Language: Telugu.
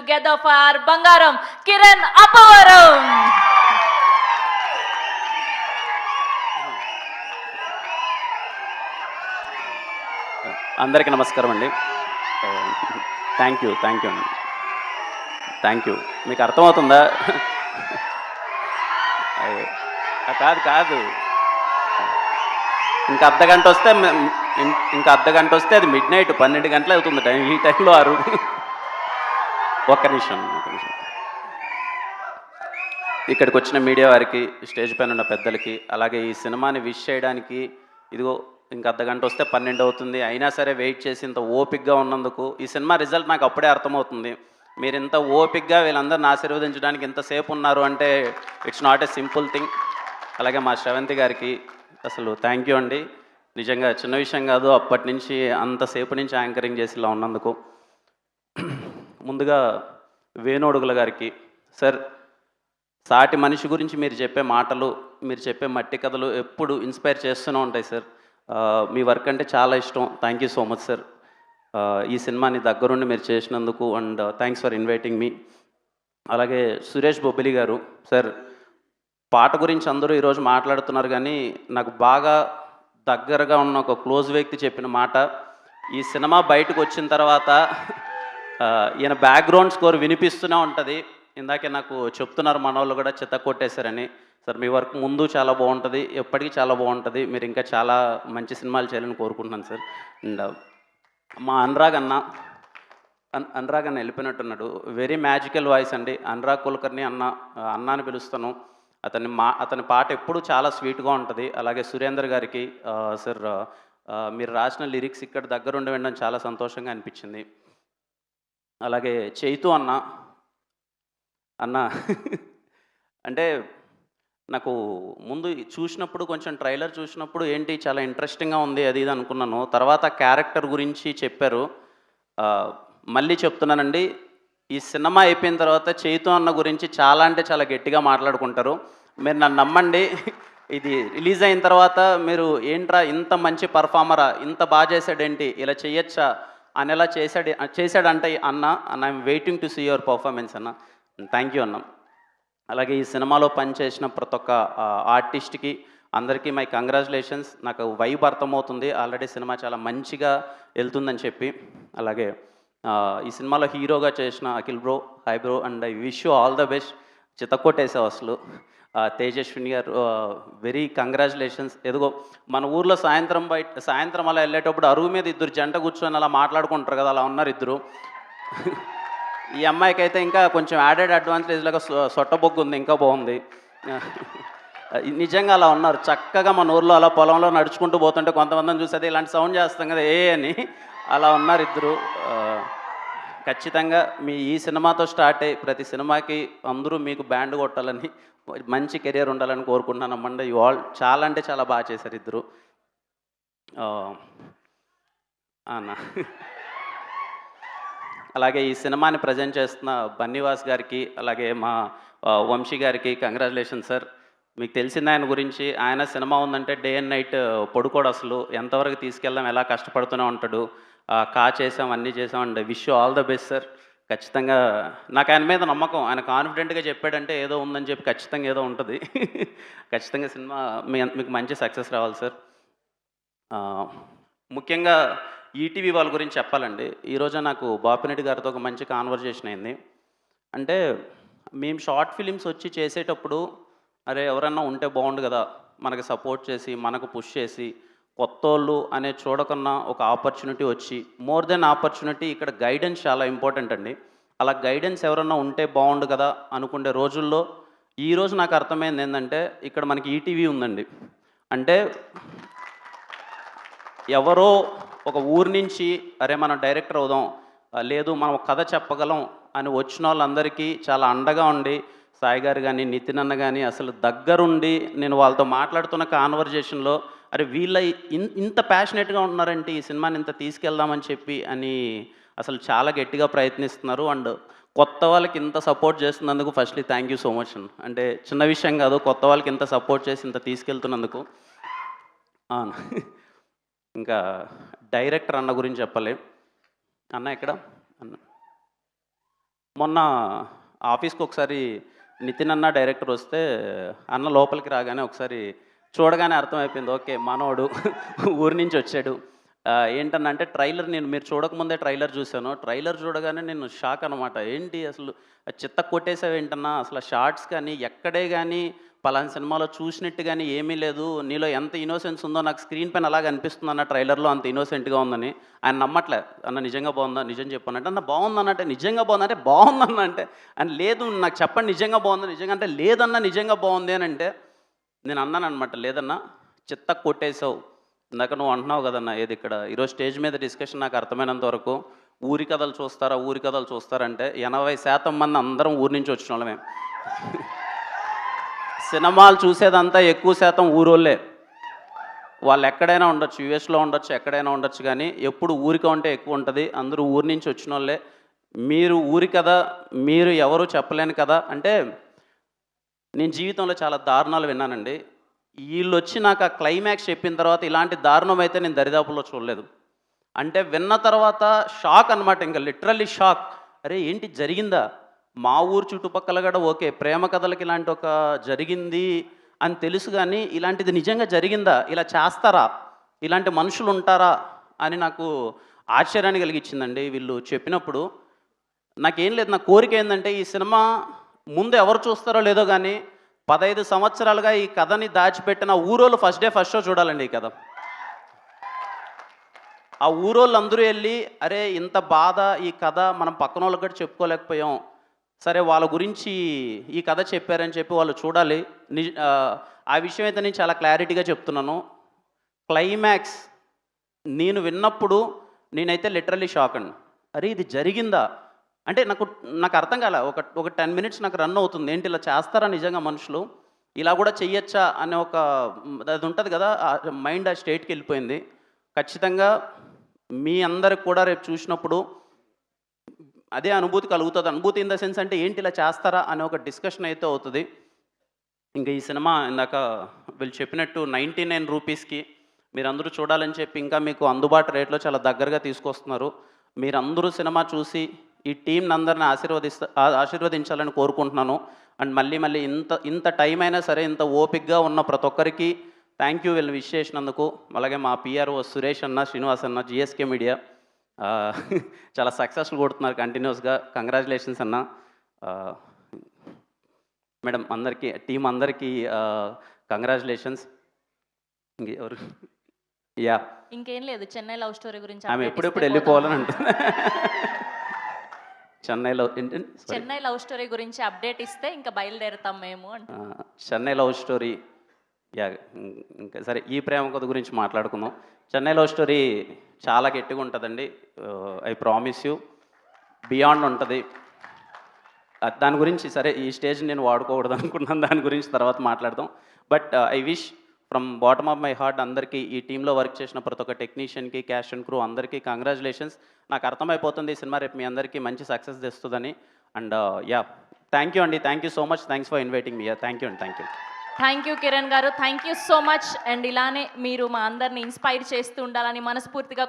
together for our Bangaram, Kiran Appavaram. అందరికీ నమస్కారం అండి. థ్యాంక్ యూ అండి. Thank you. మీకు అర్థమవుతుందా? కాదు ఇంకా అర్ధగంట వస్తే అది మిడ్ నైట్ 12 గంటలు అవుతుంది టైం. ఈ టైంలో ఒక్క నిమిషం. ఇక్కడికి వచ్చిన మీడియా వారికి, స్టేజ్ పైన ఉన్న పెద్దలకి, అలాగే ఈ సినిమాని విష్ చేయడానికి ఇదిగో ఇంకా అర్ధగంట వస్తే 12 అవుతుంది, అయినా సరే వెయిట్ చేసి ఇంత ఓపిక్గా ఉన్నందుకు, ఈ సినిమా రిజల్ట్ నాకు అప్పుడే అర్థమవుతుంది. మీరు ఇంత ఓపిక్గా వీళ్ళందరిని ఆశీర్వదించడానికి ఇంతసేపు ఉన్నారు అంటే it's not a simple thing. అలాగే మా శ్రవంతి గారికి అసలు థ్యాంక్ యూ అండి. నిజంగా చిన్న విషయం కాదు, అప్పటి నుంచి అంతసేపు నుంచి యాంకరింగ్ చేసి ఇలా ఉన్నందుకు. ముందుగా వేణోడుగుల గారికి, సార్ సాటి మనిషి గురించి మీరు చెప్పే మాటలు, మీరు చెప్పే మట్టి కథలు ఎప్పుడు ఇన్స్పైర్ చేస్తూనే ఉంటాయి సార్. మీ వర్క్ అంటే చాలా ఇష్టం. Thank you so much sir. ఈ సినిమాని దగ్గరుండి మీరు చేసినందుకు అండ్ థ్యాంక్స్ ఫర్ ఇన్వైటింగ్ మీ. అలాగే సురేష్ బొబ్బిలి గారు, సార్ పాట గురించి అందరూ ఈరోజు మాట్లాడుతున్నారు, కానీ నాకు బాగా దగ్గరగా ఉన్న ఒక క్లోజ్ వ్యక్తి చెప్పిన మాట, ఈ సినిమా బయటకు వచ్చిన తర్వాత ఈయన బ్యాక్గ్రౌండ్ స్కోర్ వినిపిస్తూనే ఉంటుంది. ఇందాకే నాకు చెప్తున్నారు మన వాళ్ళు కూడా చిత్త కొట్టేశారని. సార్ మీ వర్క్ ముందు చాలా బాగుంటుంది, ఎప్పటికీ చాలా బాగుంటుంది. మీరు ఇంకా చాలా మంచి సినిమాలు చేయాలని కోరుకుంటున్నాను సార్. అండ్ మా అనురాగ్ అన్న వెళ్ళిపోయినట్టున్నాడు. వెరీ మ్యాజికల్ వాయిస్ అండి. అనురాగ్ కులకర్ణి అన్న అని పిలుస్తాను. అతని పాట ఎప్పుడు చాలా స్వీట్గా ఉంటుంది. అలాగే సురేందర్ గారికి, సార్ మీరు రాసిన లిరిక్స్ ఇక్కడ దగ్గరుండి వినడం చాలా సంతోషంగా అనిపించింది. అలాగే చైతు అన్న అంటే నాకు ముందు చూసినప్పుడు కొంచెం ట్రైలర్ చూసినప్పుడు ఏంటి చాలా ఇంట్రెస్టింగ్గా ఉంది అది ఇది అనుకున్నాను. తర్వాత క్యారెక్టర్ గురించి చెప్పారు. మళ్ళీ చెప్తున్నానండి, ఈ సినిమా అయిపోయిన తర్వాత చైతు అన్న గురించి చాలా అంటే చాలా గట్టిగా మాట్లాడుకుంటారు. మీరు నన్ను నమ్మండి, ఇది రిలీజ్ అయిన తర్వాత మీరు ఏంట్రా ఇంత మంచి పర్ఫార్మరా, ఇంత బాగా చేశాడేంటి, ఇలా చేయొచ్చా అనేలా చేశాడంటే అన్న I'm waiting to see your performance అన్న. థ్యాంక్ యూ అన్న. అలాగే ఈ సినిమాలో పనిచేసిన ప్రతి ఒక్క ఆర్టిస్ట్కి అందరికీ మై కంగ్రాచులేషన్స్. నాకు వైబ్ అర్థమవుతుంది, ఆల్రెడీ సినిమా చాలా మంచిగా వెళ్తుందని చెప్పి. అలాగే ఈ సినిమాలో హీరోగా చేసిన Akhil bro, hi bro, and I wish you all the best. చితక్కొట్టేసావు అసలు. తేజస్విని గారు వెరీ కంగ్రాచులేషన్స్. ఎదుగో మన ఊర్లో సాయంత్రం అలా వెళ్ళేటప్పుడు అరుగు మీద ఇద్దరు జంట కూర్చొని అలా మాట్లాడుకుంటారు కదా, అలా ఉన్నారు ఇద్దరు. ఈ అమ్మాయికి అయితే ఇంకా కొంచెం యాడెడ్ అడ్వాంటేజ్ లాగా సొట్టబొగ్గు ఉంది, ఇంకా బాగుంది. నిజంగా అలా ఉన్నారు చక్కగా. మన ఊర్లో అలా పొలంలో నడుచుకుంటూ పోతుంటే కొంతమందిని చూసి అదే ఇలాంటి సౌండ్ చేస్తాం కదా ఏ అని, అలా ఉన్నారు ఇద్దరు. ఖచ్చితంగా మీ ఈ సినిమాతో స్టార్ట్ అయ్యి ప్రతి సినిమాకి అందరూ మీకు బ్యాండ్ కొట్టాలని, మంచి కెరియర్ ఉండాలని కోరుకుంటున్నాను అమ్మండి. యు ఆల్ చాలా అంటే చాలా బాగా చేశారు ఇద్దరు. అన్న అలాగే ఈ సినిమాని ప్రజెంట్ చేస్తున్న బన్నీవాస్ గారికి, అలాగే మా వంశీ గారికి కంగ్రాచులేషన్ సార్. మీకు తెలిసింది ఆయన గురించి, ఆయన సినిమా ఉందంటే డే అండ్ నైట్ పడుకోడు అసలు. ఎంతవరకు తీసుకెళ్దాం, ఎలా కష్టపడుతూనే ఉంటాడు. చేసాం, అన్నీ చేసాం. And wish you all the best sir. ఖచ్చితంగా నాకు ఆయన మీద నమ్మకం. ఆయన కాన్ఫిడెంట్గా చెప్పాడంటే ఏదో ఉందని చెప్పి ఖచ్చితంగా ఏదో ఉంటుంది. ఖచ్చితంగా సినిమా మీకు మంచి సక్సెస్ రావాలి సార్. ముఖ్యంగా ఈటీవీ వాళ్ళ గురించి చెప్పాలండి. ఈరోజు నాకు బాపినెడ్డి గారితో ఒక మంచి కాన్వర్జేషన్ అయింది. అంటే మేము షార్ట్ ఫిలిమ్స్ వచ్చి చేసేటప్పుడు అరే ఎవరన్నా ఉంటే బాగుండు కదా, మనకు సపోర్ట్ చేసి మనకు పుష్ చేసి కొత్తోళ్ళు అనే చూడకన్నా ఒక ఆపర్చునిటీ వచ్చి, మోర్ దెన్ ఆపర్చునిటీ ఇక్కడ గైడెన్స్ చాలా ఇంపార్టెంట్ అండి. అలా గైడెన్స్ ఎవరన్నా ఉంటే బాగుండు కదా అనుకునే రోజుల్లో ఈరోజు నాకు అర్థమైంది ఏంటంటే ఇక్కడ మనకి ఈటీవీ ఉందండి. అంటే ఎవరో ఒక ఊరి నుంచి అరే మనం డైరెక్టర్ అవుదాం, లేదు మనం కథ చెప్పగలం అని వచ్చిన వాళ్ళందరికీ చాలా అండగా ఉండి, సాయి గారు కానీ నితిన్ అన్న కానీ అసలు దగ్గరుండి నేను వాళ్ళతో మాట్లాడుతున్న కాన్వర్జేషన్లో అరే వీళ్ళ ఇంత ప్యాషనెట్గా ఉన్నారంటే ఈ సినిమాని ఇంత తీసుకెళ్దామని చెప్పి అని అసలు చాలా గట్టిగా ప్రయత్నిస్తున్నారు. అండ్ కొత్త వాళ్ళకి ఇంత సపోర్ట్ చేస్తున్నందుకు firstly thank you so much. అంటే చిన్న విషయం కాదు, కొత్త వాళ్ళకి ఇంత సపోర్ట్ చేసి ఇంత తీసుకెళ్తున్నందుకు. ఇంకా డైరెక్టర్ అన్న గురించి చెప్పలే. అన్న ఎక్కడ అన్న మొన్న ఆఫీస్కి ఒకసారి నితిన్ అన్న డైరెక్టర్ వస్తే అన్న లోపలికి రాగానే ఒకసారి చూడగానే అర్థమైపోయింది, ఓకే మనోడు ఊరి నుంచి వచ్చాడు. ఏంటన్నా అంటే ట్రైలర్ మీరు చూడకముందే ట్రైలర్ చూశాను. ట్రైలర్ చూడగానే నేను షాక్ అనమాట. ఏంటి అసలు చిత్త కొట్టేసావు ఏంటన్నా, అసలు షార్ట్స్ కానీ ఎక్కడే కానీ పలానా సినిమాలో చూసినట్టు కానీ ఏమీ లేదు, నీలో ఎంత ఇన్నోసెన్స్ ఉందో నాకు స్క్రీన్ పైన అలాగ అనిపిస్తుంది అన్న, ట్రైలర్లో అంత ఇన్నోసెంట్గా ఉందని. ఆయన నమ్మట్లే, అన్న నిజంగా బాగుందా, నిజం చెప్పానంటే అన్న బాగుందన్న, అంటే నిజంగా బాగుందంటే బాగుందన్న, అంటే అని లేదు నాకు చెప్పండి నిజంగా బాగుందా, నిజంగా అంటే లేదన్నా నిజంగా బాగుంది అని అంటే నేను అన్నాను అనమాట, లేదన్నా చిత్త కొట్టేసావు. ఇందాక నువ్వు అంటున్నావు కదన్నా, ఏది ఇక్కడ ఈరోజు స్టేజ్ మీద డిస్కషన్ నాకు అర్థమైనంత వరకు ఊరి కథలు చూస్తారా, ఊరి కథలు చూస్తారంటే 80% మంది అందరం ఊరి నుంచి వచ్చిన వాళ్ళమే. సినిమాలు చూసేదంతా ఎక్కువ శాతం ఊరోళ్ళే. వాళ్ళు ఎక్కడైనా ఉండొచ్చు, యూఎస్లో ఉండొచ్చు, ఎక్కడైనా ఉండొచ్చు, కానీ ఎప్పుడు ఊరిక ఉంటే ఎక్కువ ఉంటుంది. అందరూ ఊరి నుంచి వచ్చిన వాళ్ళే. మీరు ఊరి కథ మీరు ఎవరు చెప్పలేని కదా అంటే, నేను జీవితంలో చాలా దారుణాలు విన్నానండి. వీళ్ళు వచ్చి నాకు ఆ క్లైమాక్స్ చెప్పిన తర్వాత ఇలాంటి దారుణం అయితే నేను దరిదాపుల్లో చూడలేదు. అంటే విన్న తర్వాత షాక్ అనమాట, ఇంకా లిటరల్లీ షాక్. అరే ఏంటి జరిగిందా, మా ఊరు చుట్టుపక్కల కూడా ఓకే ప్రేమ కథలకి ఇలాంటి ఒక జరిగింది అని తెలుసు, కానీ ఇలాంటిది నిజంగా జరిగిందా, ఇలా చేస్తారా, ఇలాంటి మనుషులు ఉంటారా అని నాకు ఆశ్చర్యాన్ని కలిగించిందండి వీళ్ళు చెప్పినప్పుడు. నాకేం లేదు, నా కోరిక ఏంటంటే ఈ సినిమా ముందు ఎవరు చూస్తారో లేదో కానీ 15 సంవత్సరాలుగా ఈ కథని దాచిపెట్టిన ఊరోళ్ళు ఫస్ట్ డే ఫస్ట్ షో చూడాలండి ఈ కథ. ఆ ఊరోళ్ళు అందరూ వెళ్ళి అరే ఇంత బాధ ఈ కథ మనం పక్కన వాళ్ళకి కూడా చెప్పుకోలేకపోయాం, సరే వాళ్ళ గురించి ఈ కథ చెప్పారని చెప్పి వాళ్ళు చూడాలి. ఆ విషయం అయితే నేను చాలా క్లారిటీగా చెప్తున్నాను. క్లైమాక్స్ నేను విన్నప్పుడు నేనైతే లిటరల్లీ షాక్ అండి. అరే ఇది జరిగిందా అంటే నాకు అర్థం కాలే. ఒక 10 మినిట్స్ నాకు రన్ అవుతుంది, ఏంటి ఇలా చేస్తారా నిజంగా మనుషులు, ఇలా కూడా చెయ్యొచ్చా అనే ఒక అది ఉంటుంది కదా, మైండ్ ఆ స్టేట్కి వెళ్ళిపోయింది. ఖచ్చితంగా మీ అందరికి కూడా రేపు చూసినప్పుడు అదే అనుభూతి కలుగుతుంది. అనుభూతి ఇన్ ద సెన్స్ అంటే ఏంటి ఇలా చేస్తారా అనే ఒక డిస్కషన్ అయితే అవుతుంది. ఇంకా ఈ సినిమా ఇందాక వీళ్ళు చెప్పినట్టు 99 రూపీస్కి మీరందరూ చూడాలని చెప్పి ఇంకా మీకు అందుబాటు రేట్లో చాలా దగ్గరగా తీసుకొస్తున్నారు. మీరందరూ సినిమా చూసి ఈ టీంని అందరిని ఆశీర్వదించాలని కోరుకుంటున్నాను. అండ్ మళ్ళీ ఇంత టైం అయినా సరే ఇంత ఓపిక్గా ఉన్న ప్రతి ఒక్కరికి థ్యాంక్ యూ వీళ్ళని విష్ చేసినందుకు. అలాగే మా పిఆర్ఓ సురేష్ అన్న, శ్రీనివాస్ అన్న, జిఎస్కే మీడియా చాలా సక్సెస్ఫుల్ కొడుతున్నారు కంటిన్యూస్గా. కంగ్రాచులేషన్స్ అన్న. మేడం అందరికీ, టీం అందరికీ కంగ్రాచులేషన్స్. ఇంకెవరు? యా ఇంకేం లేదు, చెన్నై లవ్ స్టోరీ గురించి ఆమె ఎప్పుడెప్పుడు వెళ్ళిపోవాలని అంటుంది. చెన్నై లవ్ స్టోరీ గురించి అప్డేట్ ఇస్తే ఇంకా బయలుదేరుతాం మేము అంటే. చెన్నై లవ్ స్టోరీ, యా ఇంకా సరే ఈ ప్రేమ కథ గురించి మాట్లాడుకుందాం. చెన్నై లవ్ స్టోరీ చాలా గట్టిగా ఉంటుందండి. ఐ ప్రామిస్ యూ, బియాండ్ ఉంటుంది. దాని గురించి సరే ఈ స్టేజ్ నేను వాడుకోకూడదు అనుకున్నాను, దాని గురించి తర్వాత మాట్లాడదాం. But I wish from bottom of my heart అందరికీ, ఈ టీంలో వర్క్ చేసిన ప్రతి ఒక్క టెక్నీషియన్కి, క్యాష్ అండ్ క్రూ అందరికీ కంగ్రాచులేషన్స్. నాకు అర్థమైపోతుంది ఈ సినిమా రేపు మీ అందరికీ మంచి సక్సెస్ తెస్తుందని. అండ్ యా థ్యాంక్ యూ అండి, thank you so much, thanks for inviting me. Thank you అండి, thank you. Thank you Kiran garu, thank you so much. And ఇలానే మీరు మా అందరిని ఇన్స్పైర్ చేస్తూ ఉండాలని మనస్ఫూర్తిగా